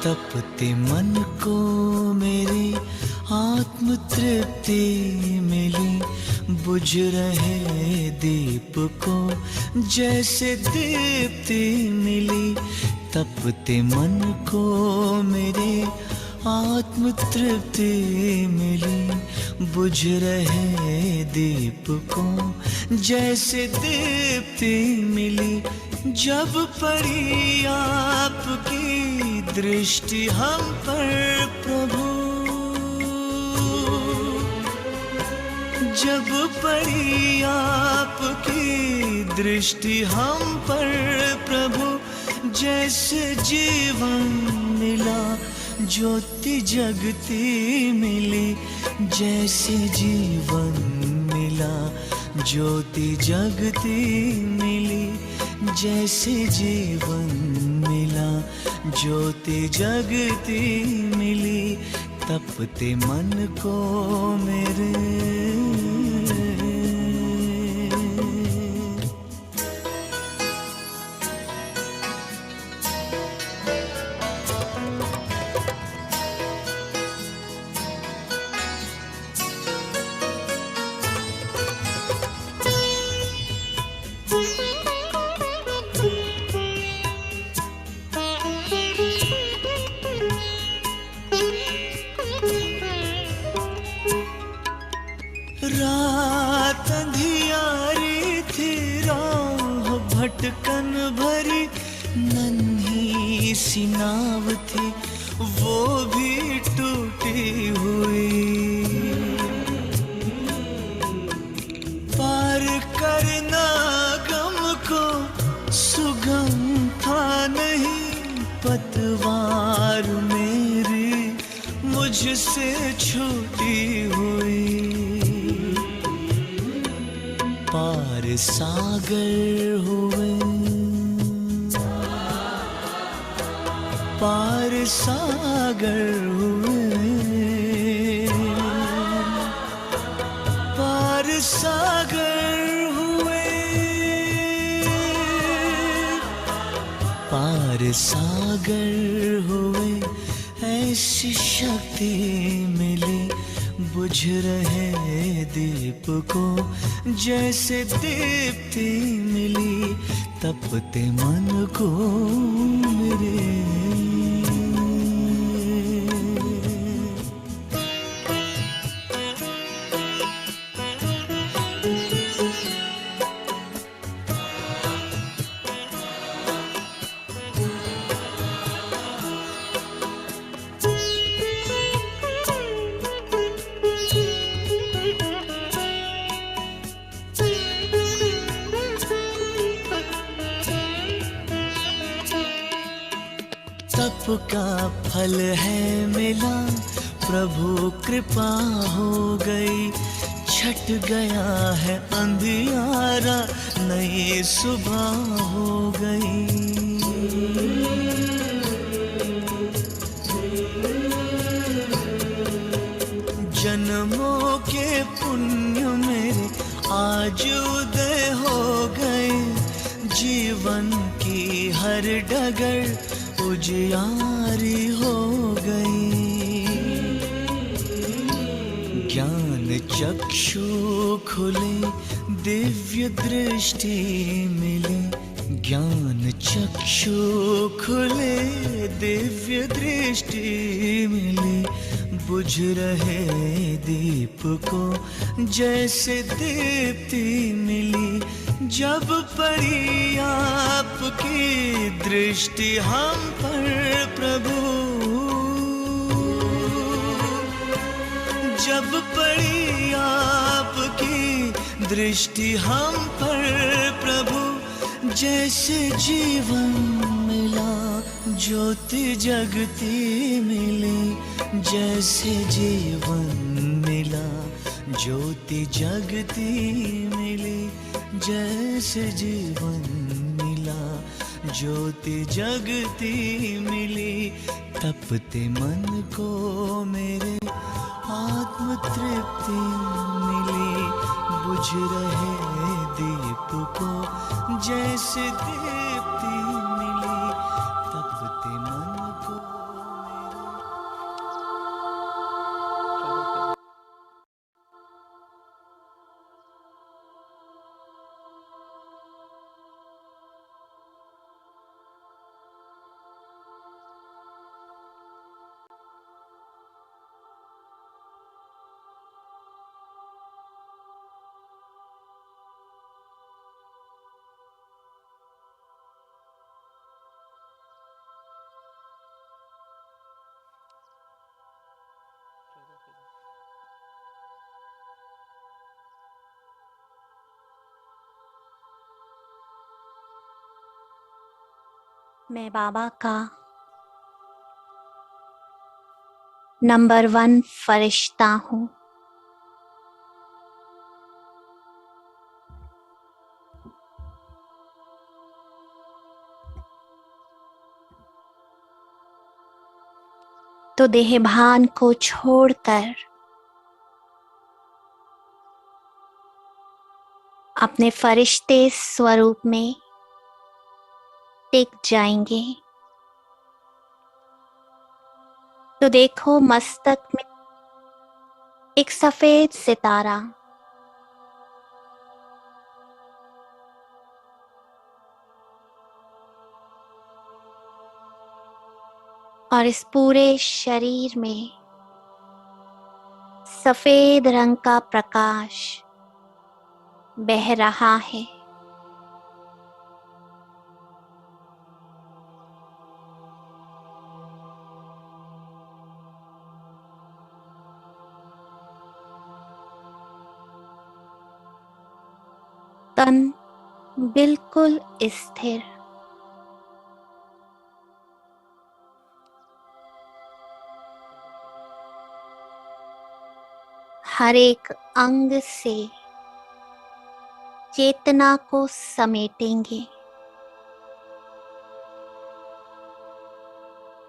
तपते मन को मेरी आत्म तृप्ति मिली। बुझ रहे दीप को जैसे दीप्ति मिली। तपते मन को मेरे आत्म तृप्ति मिली। बुझ रहे दीप को जैसे दीप्ति मिली। जब पड़ी आपकी दृष्टि हम पर प्रभु, जब पड़ी आपकी दृष्टि हम पर प्रभु, जैसे जीवन मिला ज्योति जगती मिली। जैसे जीवन मिला ज्योति जगती मिली। जैसे जीवन मिला ज्योति जगती मिली। तपते मन को मेरे रात अंधियारी थी, राह भटकन भरी, नन्ही सी नाव थी वो भी टूटी हुई। पार करना गम को सुगम था नहीं, पतवार मेरी मुझसे छूटी हुई। पार सागर हुए, पार सागर हुए, पार सागर हुए, पार सागर हुए। ऐसी शक्ति मिली बुझ रहे दीप को जैसे दीप्ति मिली। तपते मन को मेरे तप का फल है मिला, प्रभु कृपा हो गई। छट गया है अंधियारा, नई सुबह हो गई। जन्मों के पुण्य मेरे आज उदय हो गए। जीवन की हर डगर उजियारी हो गई। ज्ञान चक्षु खुले, दिव्य दृष्टि मिले। ज्ञान चक्षु खुले, दिव्य दृष्टि मिली। बुझ रहे दीप को जैसे दीप्ति मिली। जब पड़ी आपकी दृष्टि हम पर प्रभु, जब पड़ी आपकी दृष्टि हम पर प्रभु, जैसे जीवन मिला ज्योति जगती मिली। जैसे जीवन मिला ज्योति जगती मिली। जैसे जीवन मिला ज्योति जगती मिली। तपते मन को मेरे आत्म तृप्ति मिली। बुझ रहे दीप को जैसे दीप्ति मिली। तपते मन को मैं बाबा का नंबर 1 फरिश्ता हूँ। तो देहभान को छोड़कर अपने फरिश्ते स्वरूप में टिक जाएंगे। तो देखो मस्तक में एक सफेद सितारा, और इस पूरे शरीर में सफेद रंग का प्रकाश बह रहा है। तन बिल्कुल स्थिर, हर एक अंग से चेतना को समेटेंगे।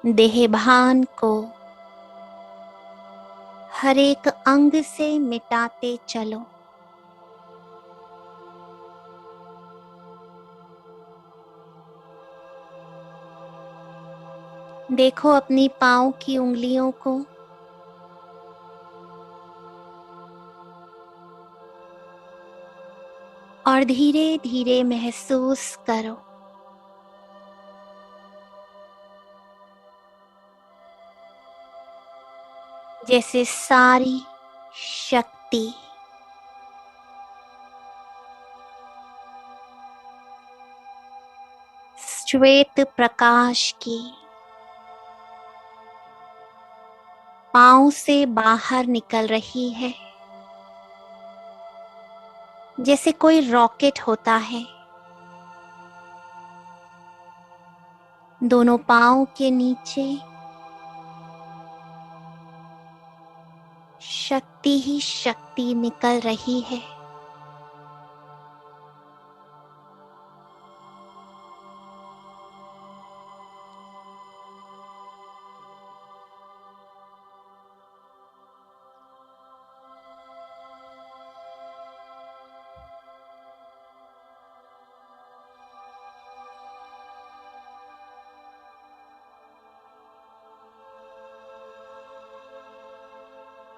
देहभान को हर एक अंग से मिटाते चलो। देखो अपनी पाँव की उंगलियों को, और धीरे धीरे महसूस करो जैसे सारी शक्ति श्वेत प्रकाश की पाँव से बाहर निकल रही है। जैसे कोई रॉकेट होता है। दोनों पाँव के नीचे शक्ति ही शक्ति निकल रही है।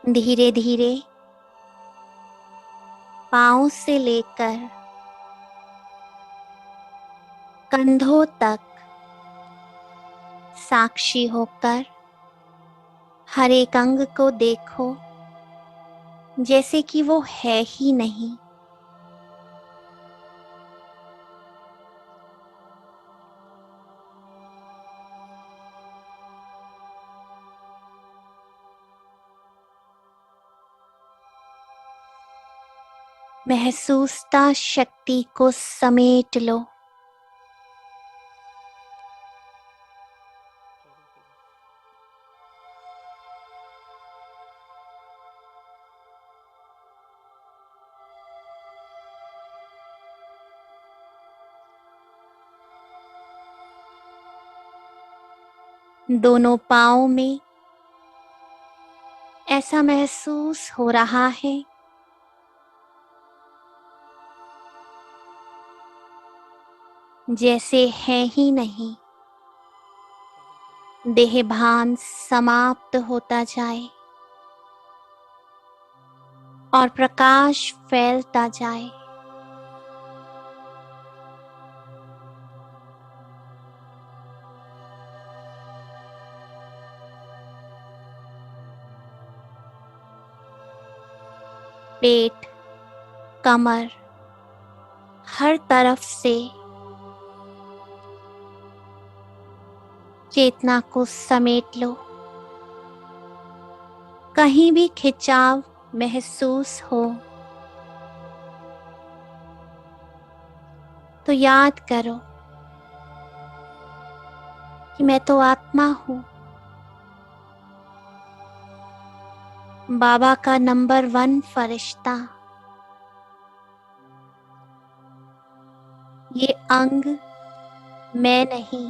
धीरे धीरे पाँव से लेकर कंधों तक साक्षी होकर हर एक अंग को देखो जैसे कि वो है ही नहीं। महसूसता शक्ति को समेट लो। दोनों पाँव में ऐसा महसूस हो रहा है जैसे है ही नहीं। देहभान समाप्त होता जाए और प्रकाश फैलता जाए। पेट, कमर, हर तरफ से चेतना को समेट लो। कहीं भी खिंचाव महसूस हो तो याद करो कि मैं तो आत्मा हूँ, बाबा का नंबर 1 फरिश्ता। ये अंग मैं नहीं,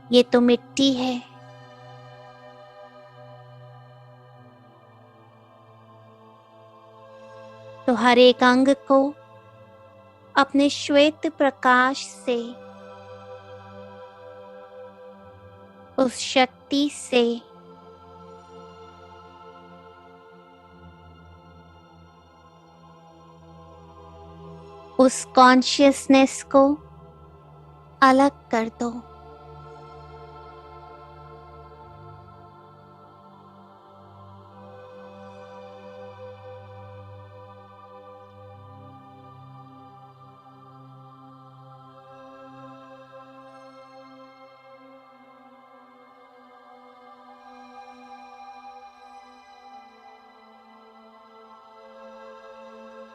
ये तो मिट्टी है। तो हर एक अंग को अपने श्वेत प्रकाश से, उस शक्ति से उस कॉन्शियसनेस को अलग कर दो।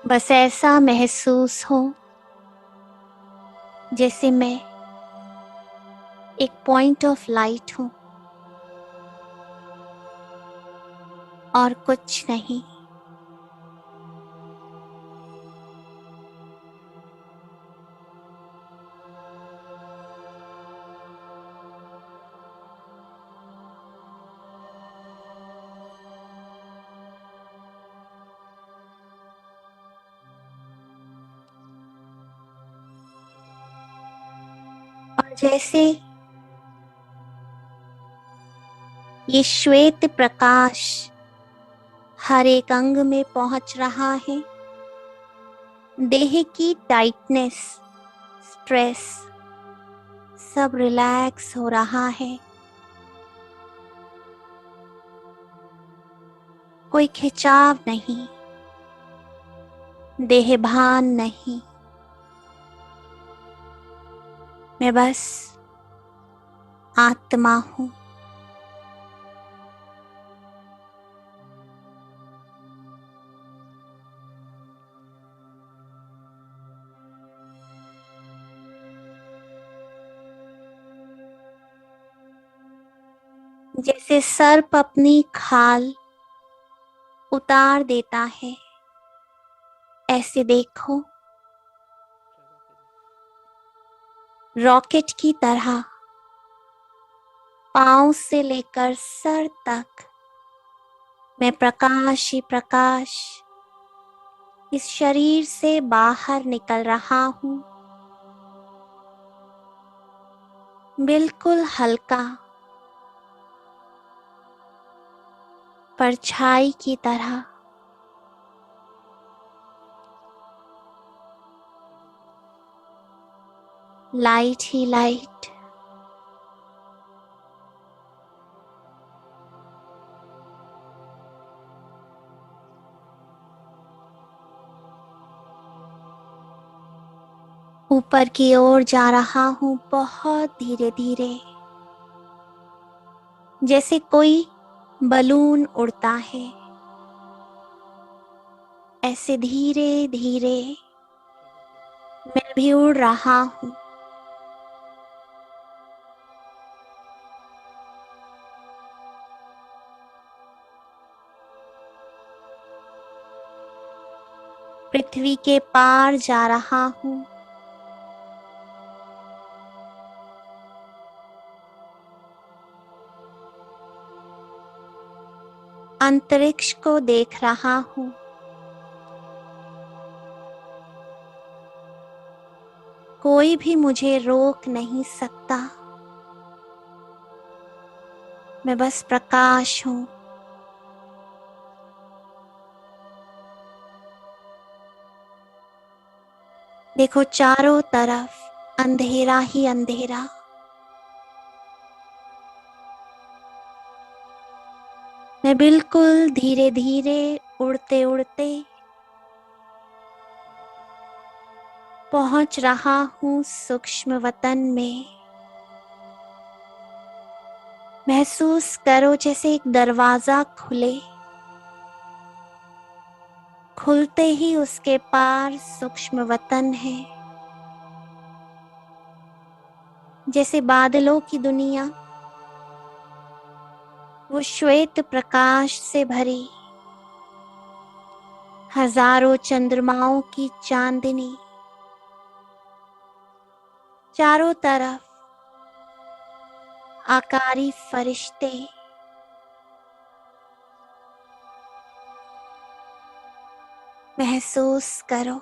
बस ऐसा महसूस हो जैसे मैं एक पॉइंट ऑफ लाइट हूं और कुछ नहीं। और जैसे ये श्वेत प्रकाश हर एक अंग में पहुंच रहा है, देह की टाइटनेस, स्ट्रेस सब रिलैक्स हो रहा है। कोई खिंचाव नहीं, देह भान नहीं। मैं बस आत्मा हूं। जैसे सर्प अपनी खाल उतार देता है, ऐसे देखो रॉकेट की तरह पांव से लेकर सर तक मैं प्रकाश ही प्रकाश इस शरीर से बाहर निकल रहा हूं, बिल्कुल हल्का, परछाई की तरह। लाइट ही लाइट। ऊपर की ओर जा रहा हूं बहुत धीरे धीरे, जैसे कोई बलून उड़ता है, ऐसे धीरे धीरे मैं भी उड़ रहा हूं। पृथ्वी के पार जा रहा हूं। अंतरिक्ष को देख रहा हूं। कोई भी मुझे रोक नहीं सकता। मैं बस प्रकाश हूं। देखो चारों तरफ अंधेरा ही अंधेरा। मैं बिल्कुल धीरे धीरे उड़ते उड़ते पहुंच रहा हूं सूक्ष्म वतन में। महसूस करो जैसे एक दरवाजा खुले, खुलते ही उसके पार सूक्ष्म वतन है। जैसे बादलों की दुनिया वो श्वेत प्रकाश से भरी, हजारों चंद्रमाओं की चांदनी, चारों तरफ आकारी फरिश्ते, महसूस करो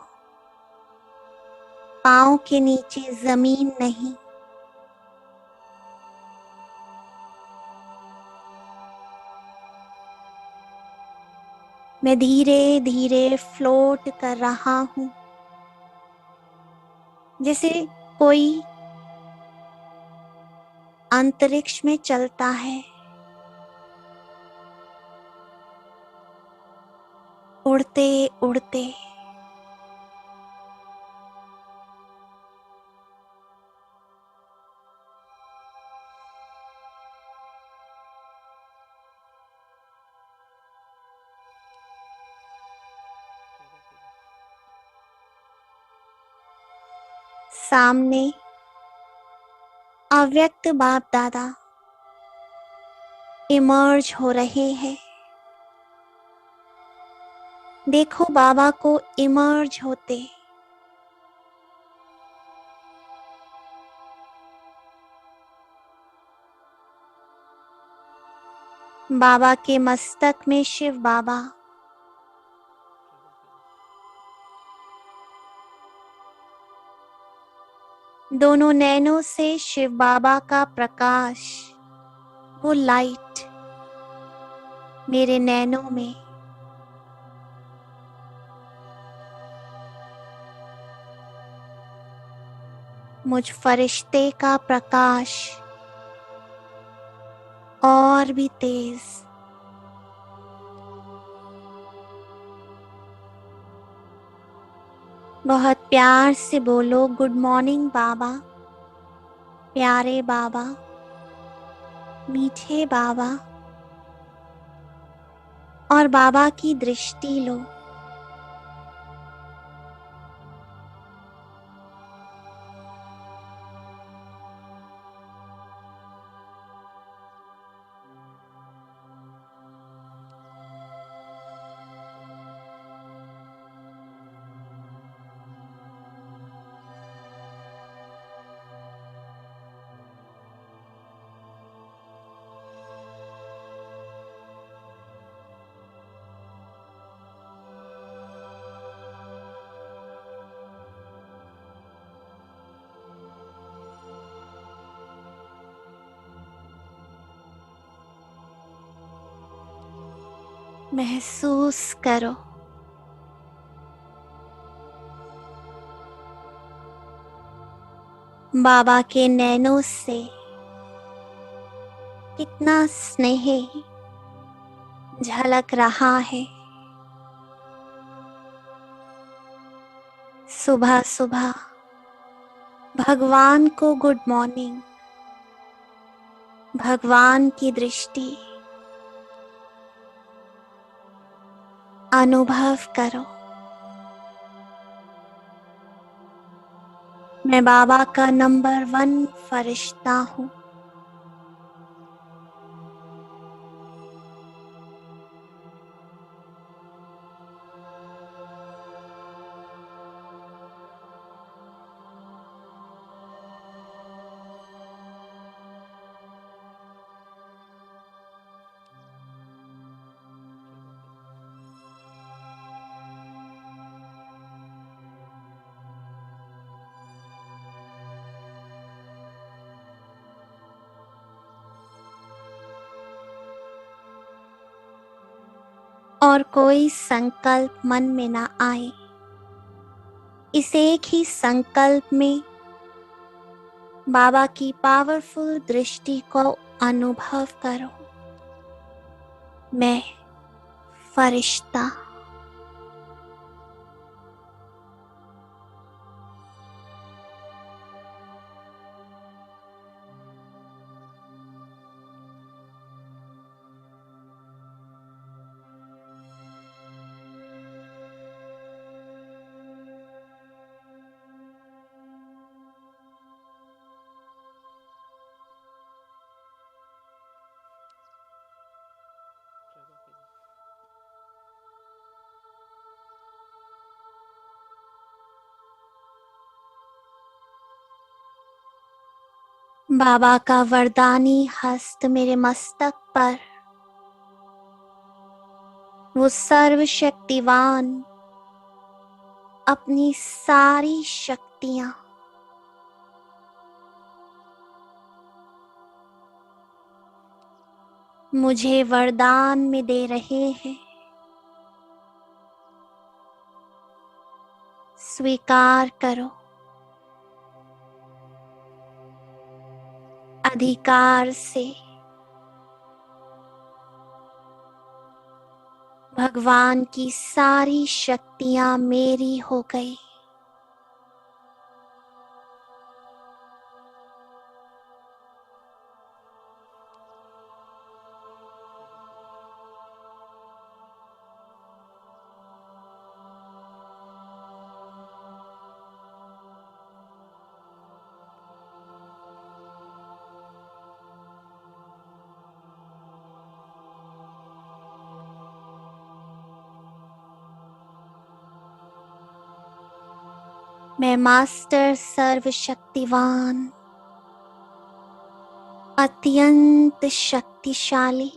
पाँव के नीचे जमीन नहीं, मैं धीरे धीरे फ्लोट कर रहा हूँ, जैसे कोई अंतरिक्ष में चलता है, उड़ते उड़ते। सामने अव्यक्त बाप दादा इमर्ज हो रहे हैं। देखो बाबा को इमर्ज होते। बाबा के मस्तक में शिव बाबा, दोनों नैनों से शिव बाबा का प्रकाश, वो लाइट मेरे नैनों में, मुझ फरिश्ते का प्रकाश और भी तेज। बहुत प्यार से बोलो गुड मॉर्निंग बाबा, प्यारे बाबा, मीठे बाबा, और बाबा की दृष्टि लो। महसूस करो बाबा के नैनों से कितना स्नेह झलक रहा है। सुबह सुबह भगवान को गुड मॉर्निंग, भगवान की दृष्टि अनुभव करो। मैं बाबा का नंबर 1 फरिश्ता हूँ। और कोई संकल्प मन में ना आए। इस एक ही संकल्प में बाबा की पावरफुल दृष्टि को अनुभव करो। मैं फरिश्ता। बाबा का वरदानी हस्त मेरे मस्तक पर, वो सर्वशक्तिवान अपनी सारी शक्तियां मुझे वरदान में दे रहे हैं। स्वीकार करो। अधिकार से भगवान की सारी शक्तियां मेरी हो गई। मैं मास्टर सर्वशक्तिवान, अत्यंत शक्तिशाली,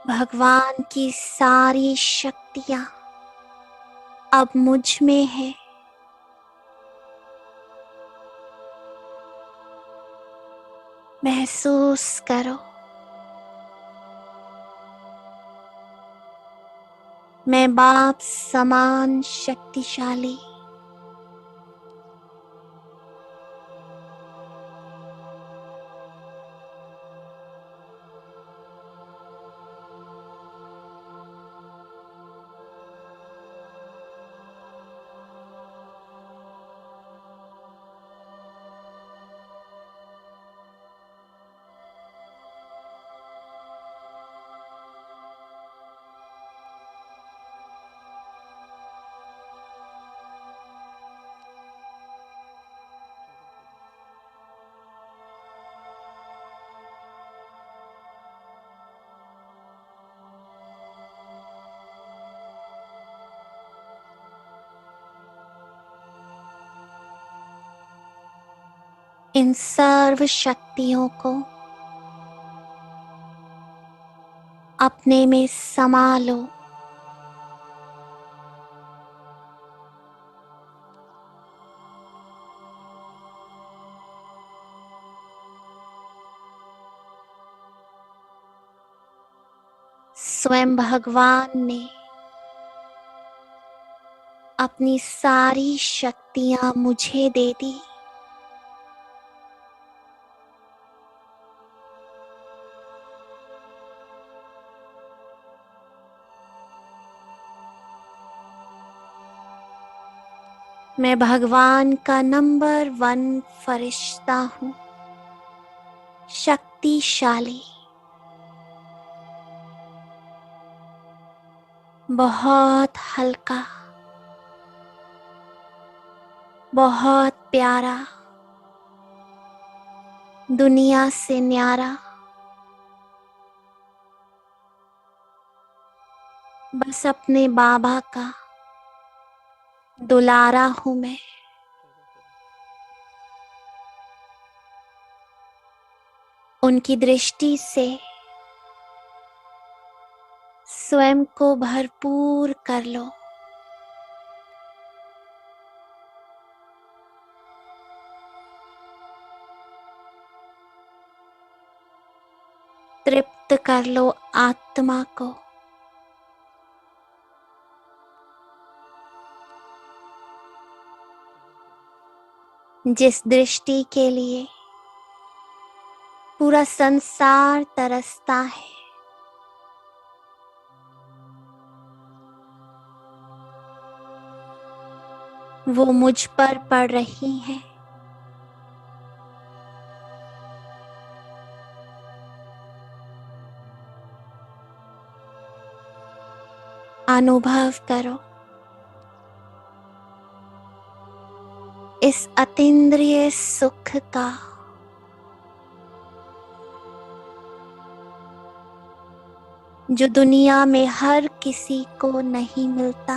भगवान की सारी शक्तियां अब मुझ में है। महसूस करो। मैं बाप समान शक्तिशाली, इन सर्व शक्तियों को अपने में समा लो। स्वयं भगवान ने अपनी सारी शक्तियां मुझे दे दी। मैं भगवान का नंबर 1 फरिश्ता हूँ, शक्तिशाली, बहुत हल्का, बहुत प्यारा, दुनिया से न्यारा। बस अपने बाबा का दुलारा हूँ मैं। उनकी दृष्टि से स्वयं को भरपूर कर लो। तृप्त कर लो आत्मा को। जिस दृष्टि के लिए पूरा संसार तरसता है, वो मुझ पर पड़ रही है। अनुभव करो इस अतीन्द्रिय सुख का। जो दुनिया में हर किसी को नहीं मिलता।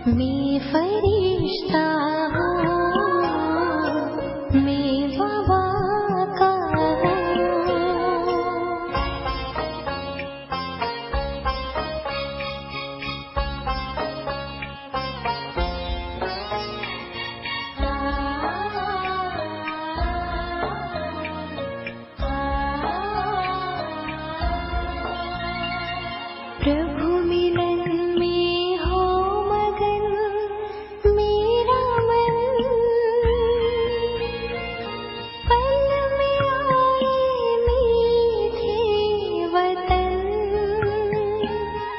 मैं फरिश्ता हूँ, मैं बाबा का प्रभु मिलन में हो मगन मेरा मन, पल में आए मीठे वतन,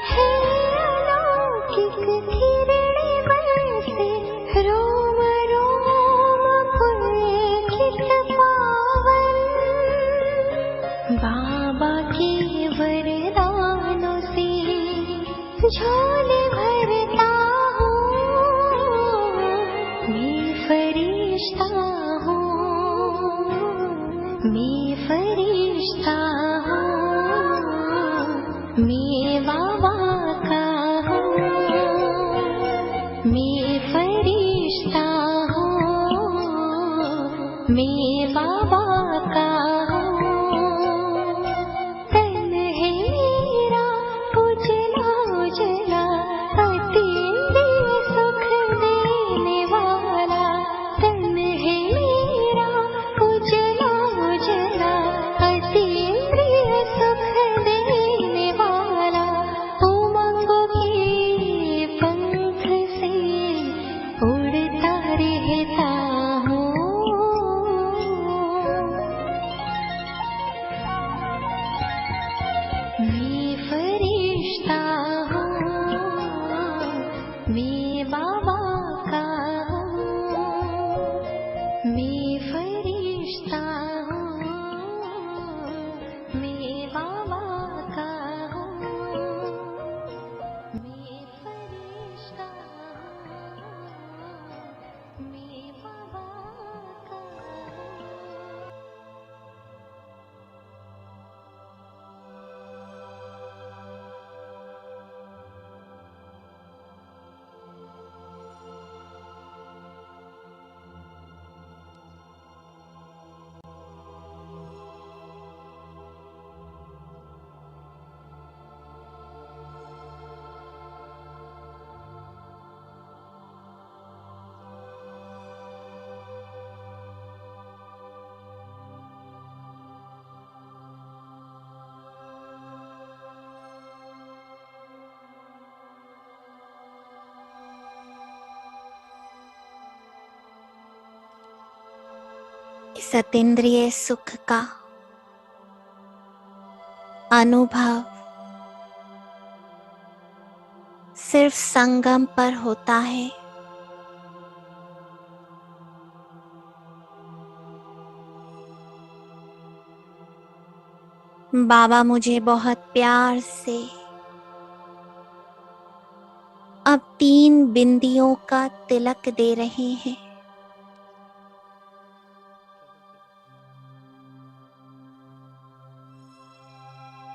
है अलौकिक किरण बरसे रोम रोम पुलकित पावन, बाबा के वरदानों से झोले भरता हूँ, मैं फरिश्ता हूँ, मैं फरिश्ता हूँ, मैं बाबा का हूँ, मैं फरिश्ता हूँ, मैं बाबा का हूँ, तन है मेरा उजला उजला अतीन्द्रिय सुख देने वाला, तन है मेरा उजला उजला अतीन्द्रिय सुख देने वाला, उमंगों के पंख से उड़ता रहता हूँ, मैं फरिश्ता हूँ, मैं बाबा का हूँ, मैं फरिश्ता हूँ, मैं बाबा का हूँ, मैं फरिश्ता हूँ, मैं बाबा का हूँ। इस अतीन्द्रिय सुख का अनुभव सिर्फ संगम पर होता है। बाबा मुझे बहुत प्यार से अब 3 बिंदियों का तिलक दे रहे हैं।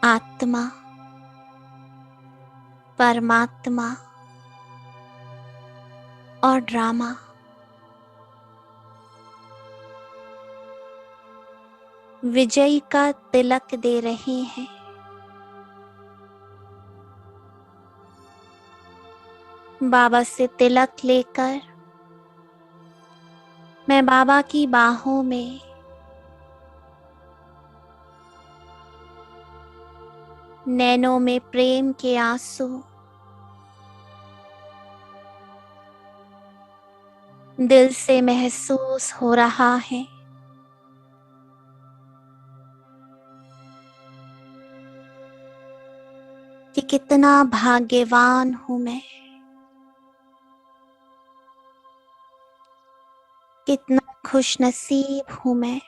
आत्मा, परमात्मा और ड्रामा। विजयी का तिलक दे रहे हैं। बाबा से तिलक लेकर मैं बाबा की बाहों में नैनों में प्रेम के आंसू, दिल से महसूस हो रहा है। कि कितना भाग्यवान हूं मैं, कितना खुशनसीब हूं मैं।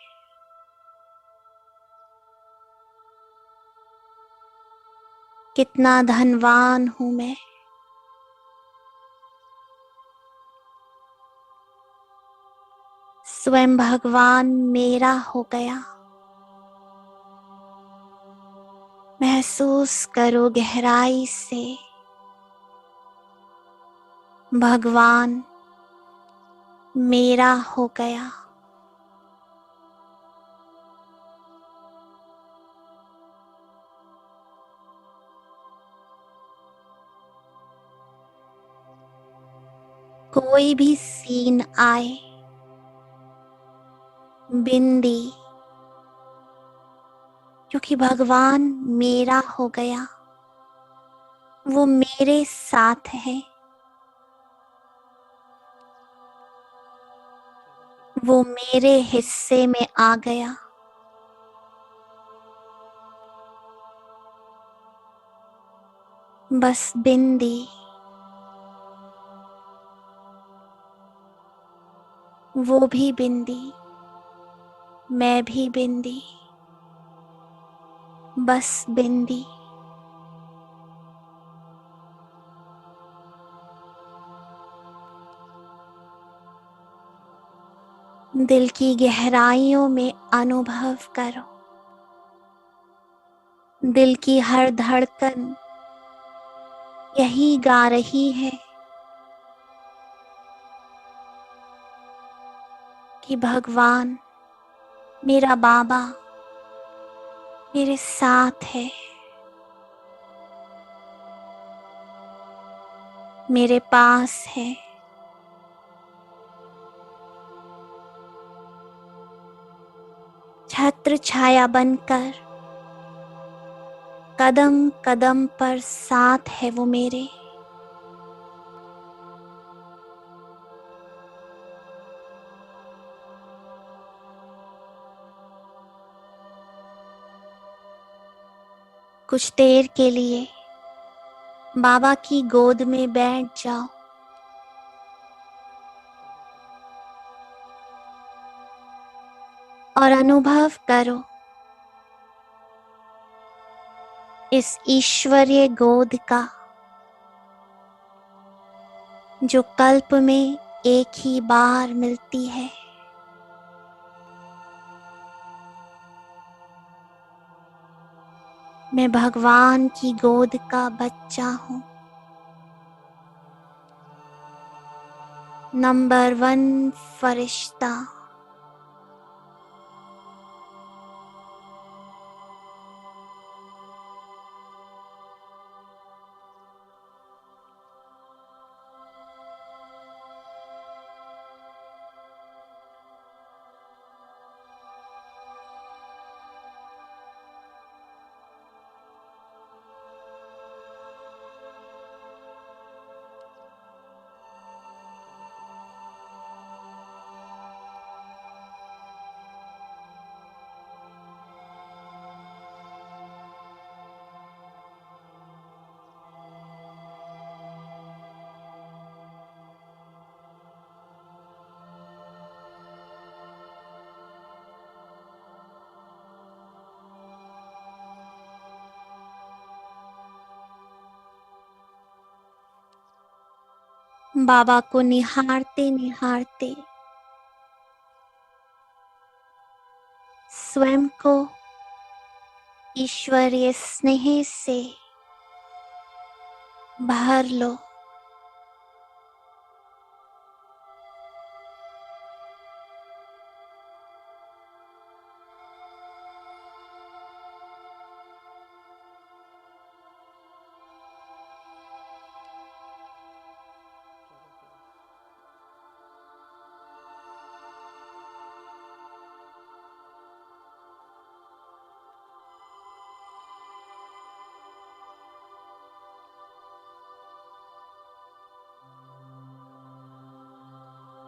कितना धनवान हूं मैं। स्वयं भगवान मेरा हो गया। महसूस करो गहराई से, भगवान मेरा हो गया। कोई भी सीन आए, बिंदी, क्योंकि भगवान मेरा हो गया, वो मेरे साथ है, वो मेरे हिस्से में आ गया। बस बिंदी, वो भी बिंदी, मैं भी बिंदी, बस बिंदी। दिल की गहराइयों में अनुभव करो, दिल की हर धड़कन यही गा रही है कि भगवान मेरा बाबा मेरे साथ है, मेरे पास है। छत्र छाया बनकर कदम कदम पर साथ है वो मेरे। कुछ देर के लिए बाबा की गोद में बैठ जाओ और अनुभव करो इस ईश्वरीय गोद का, जो कल्प में एक ही बार मिलती है। मैं भगवान की गोद का बच्चा हूँ, नंबर 1 फरिश्ता। बाबा को निहारते निहारते स्वयं को ईश्वरीय स्नेह से भर लो।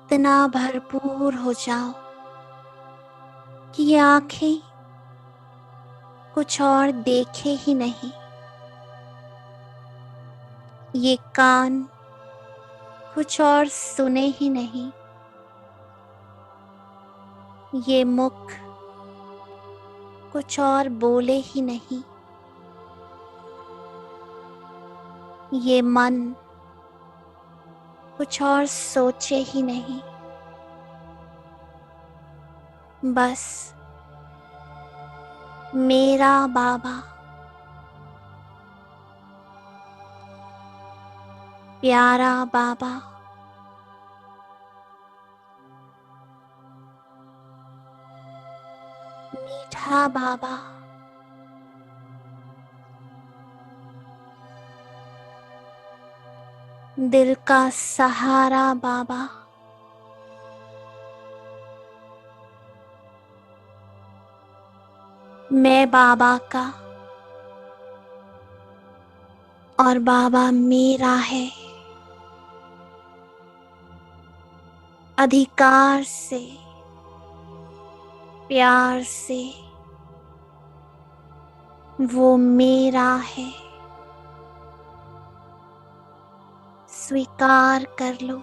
इतना भरपूर हो जाओ कि ये आंखें कुछ और देखे ही नहीं, ये कान कुछ और सुने ही नहीं, ये मुख कुछ और बोले ही नहीं, ये मन कुछ और सोचे ही नहीं। बस मेरा बाबा, प्यारा बाबा निष्ठा बाबा, दिल का सहारा बाबा, मैं बाबा का और बाबा मेरा है। अधिकार से, प्यार से वो मेरा है। स्वीकार कर लो।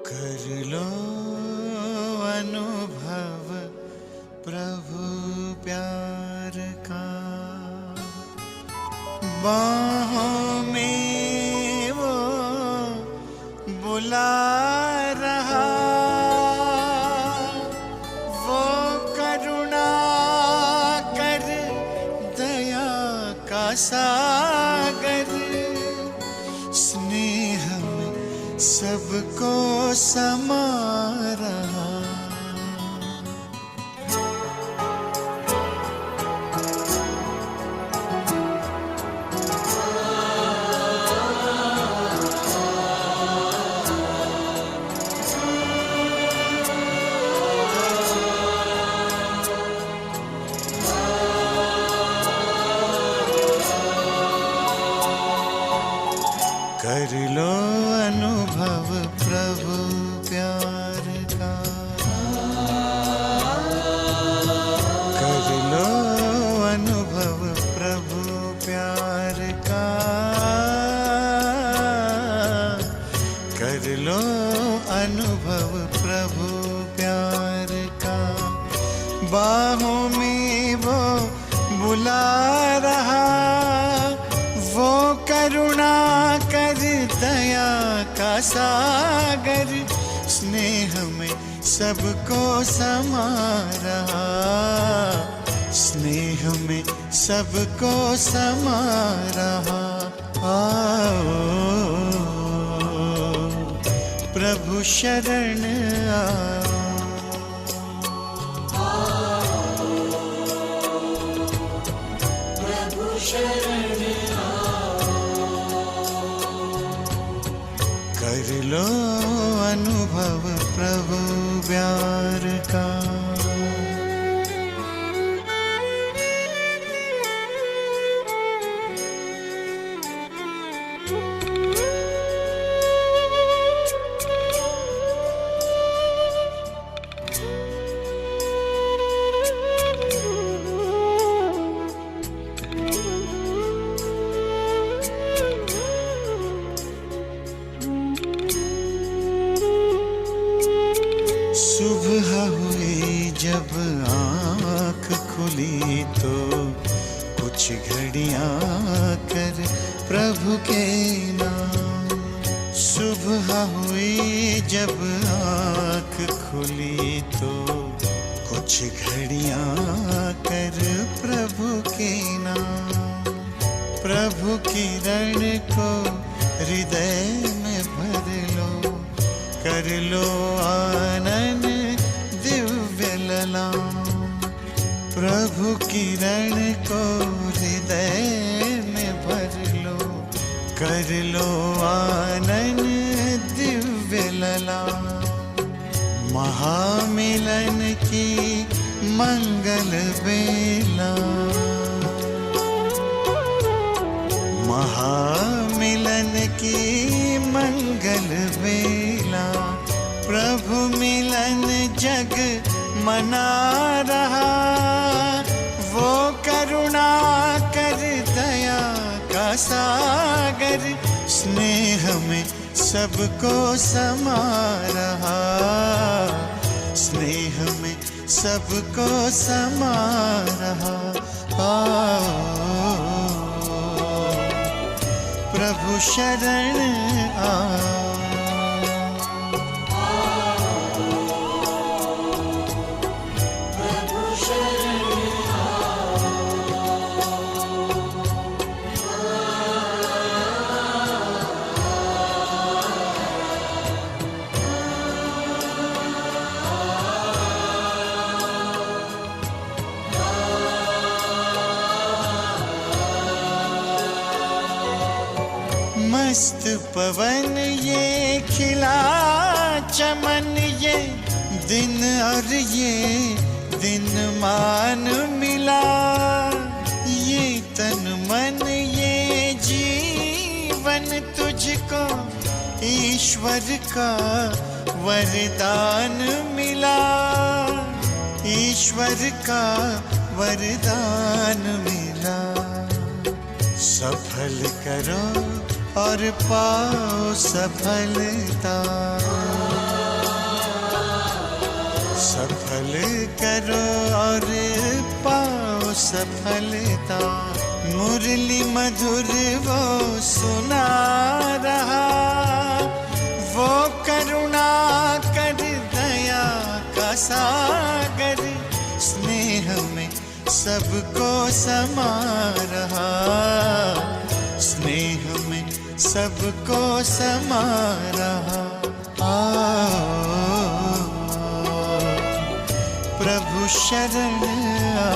कर लो अनुभव प्रभु प्यार का, बाहों में वो बुला रहा, वो करुणा कर दया का सागर, स्नेह में सबको समा रहा। कर लो अनुभव प्रभु प्यार का, कर लो अनुभव प्रभु प्यार का, कर लो अनुभव प्रभु प्यार का, बाहों में वो बुला रहा, वो करुणा कर दया का सागर, स्नेह में सबको समा रहा, स्नेह में सबको समा रहा। आओ प्रभु शरण आओ, प्रभु शरण कर लो अनुभव प्रभु प्यार का। सुबह हुई जब आँख खुली तो कुछ घड़ियाँ कर प्रभु के नाम, सुबह हुई जब आँख खुली तो कुछ घड़ियाँ कर प्रभु के नाम, प्रभु किरण को हृदय में भर लो, कर लो आनंद दिव्य ललाम, प्रभु किरण को हृदय में भर लो, कर लो आनंद दिव्य ललाम। महामिलन की मंगल बेला, महामिलन की मंगल बेला, प्रभु मिलन जग मना रहा, सागर स्नेह में सबको समा रहा, स्नेह में सबको समा रहा। प्रभु शरण आ, मस्त पवन ये खिला चमन, ये दिन और ये दिन मान मिला, ये तन मन ये जीवन तुझको ईश्वर का वरदान मिला, ईश्वर का वरदान मिला। सफल करो और पाओ सफलता, सफल करो और पाओ सफलता। मुरली मधुर वो सुना रहा, वो करुणा कर दया का सागर स्नेह में सबको समा रहा, स्नेह में सबको समा रहा। प्रभु शरण आ,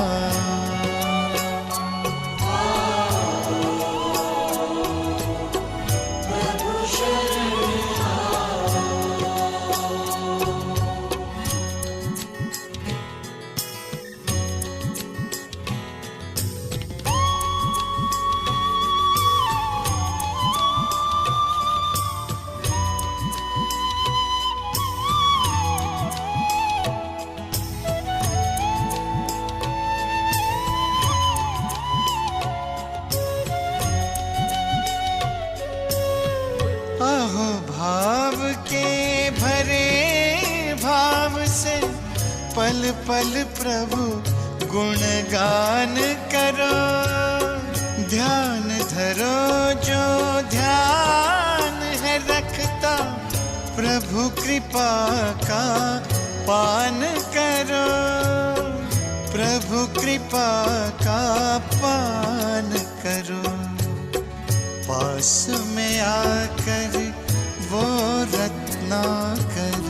आहो भाव के भरे भाव से पल पल प्रभु गुणगान करो, ध्यान धरो जो ध्यान है रखता, प्रभु कृपा का पान करो, प्रभु कृपा का पान करो। पास में आकर वो रत्नाकर,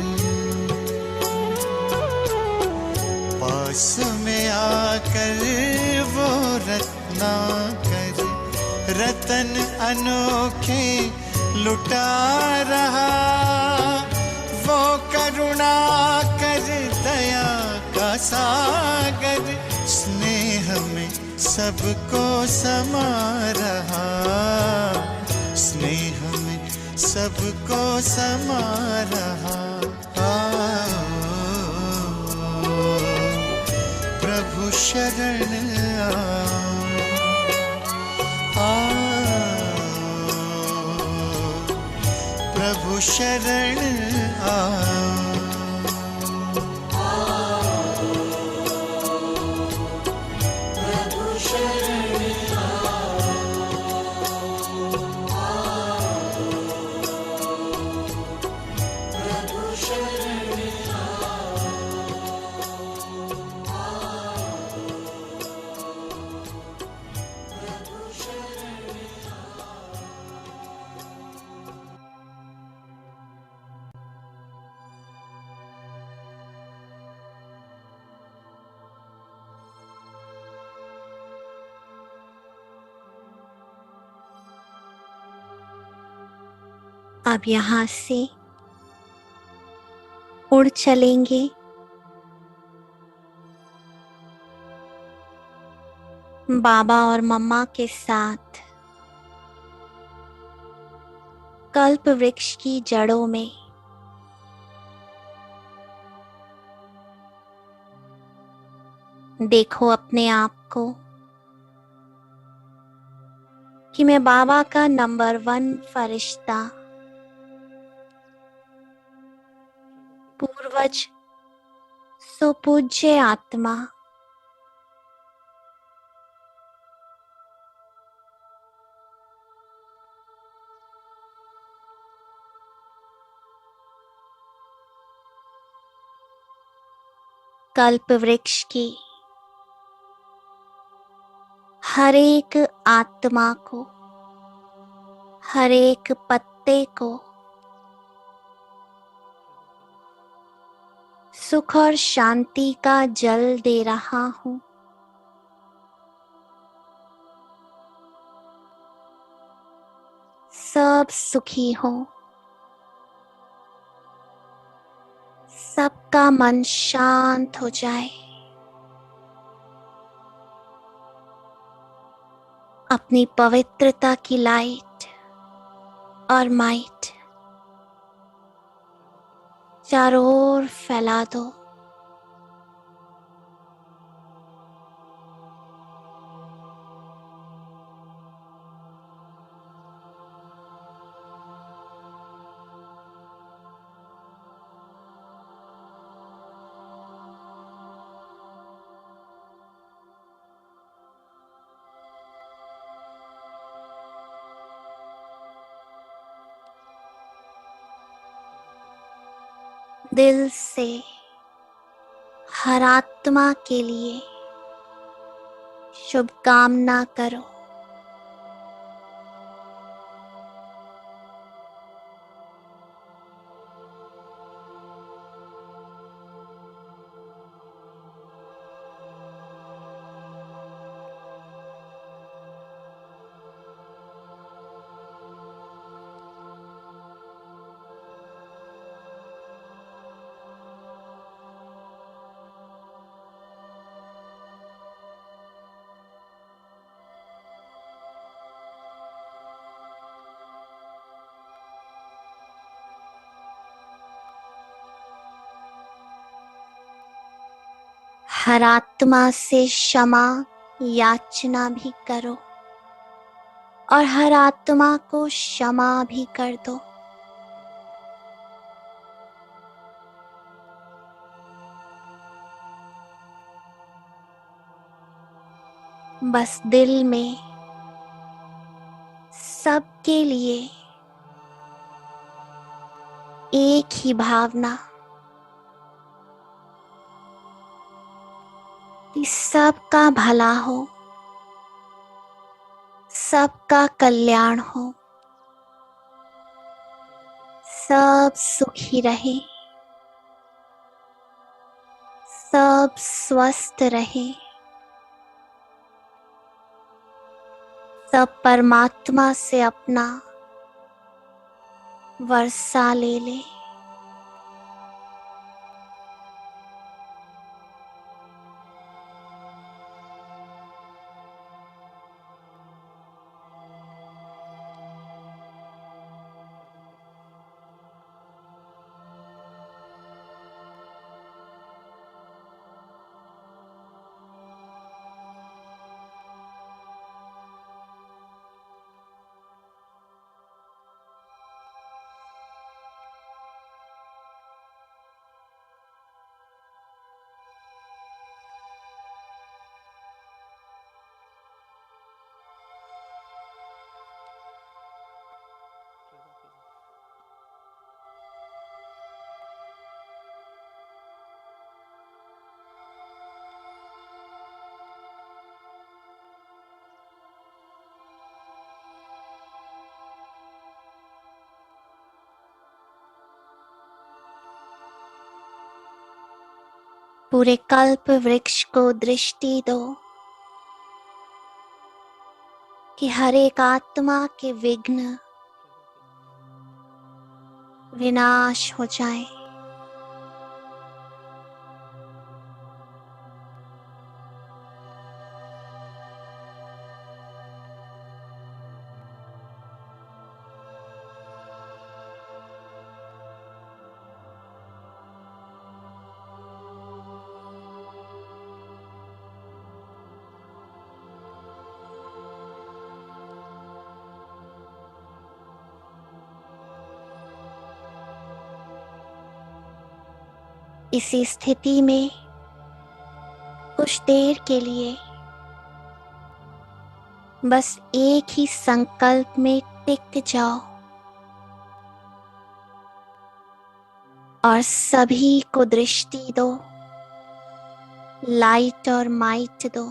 पास में आकर वो रत्नाकर, रतन अनोखे लुटा रहा, वो करुणा कर दया का सागर स्नेह में सबको समा रहा, स्नेह में सबको समा रहा। प्रभु शरण आ, प्रभु शरण आ। अब यहाँ से उड़ चलेंगे बाबा और मम्मा के साथ कल्प वृक्ष की जड़ों में। देखो अपने आप को कि मैं बाबा का नंबर 1 फरिश्ता, पूर्वज सुपूज्य आत्मा, कल्प वृक्ष की हर एक आत्मा को, हर एक पत्ते को सुख और शांति का जल दे रहा हूँ। सब सुखी हो, सबका मन शांत हो जाए। अपनी पवित्रता की लाइट और माइट चारों ओर फैला दो। दिल से हर आत्मा के लिए शुभकामना करो। हर आत्मा से क्षमा याचना भी करो और हर आत्मा को क्षमा भी कर दो। बस दिल में सबके लिए एक ही भावना कि सबका भला हो, सबका कल्याण हो, सब सुखी रहे, सब स्वस्थ रहे, सब परमात्मा से अपना वर्षा ले ले। पूरे कल्प वृक्ष को दृष्टि दो कि हर एक आत्मा के विघ्न विनाश हो जाए। इसी स्थिति में कुछ देर के लिए बस एक ही संकल्प में टिक जाओ और सभी को दृष्टि दो, लाइट और माइट दो।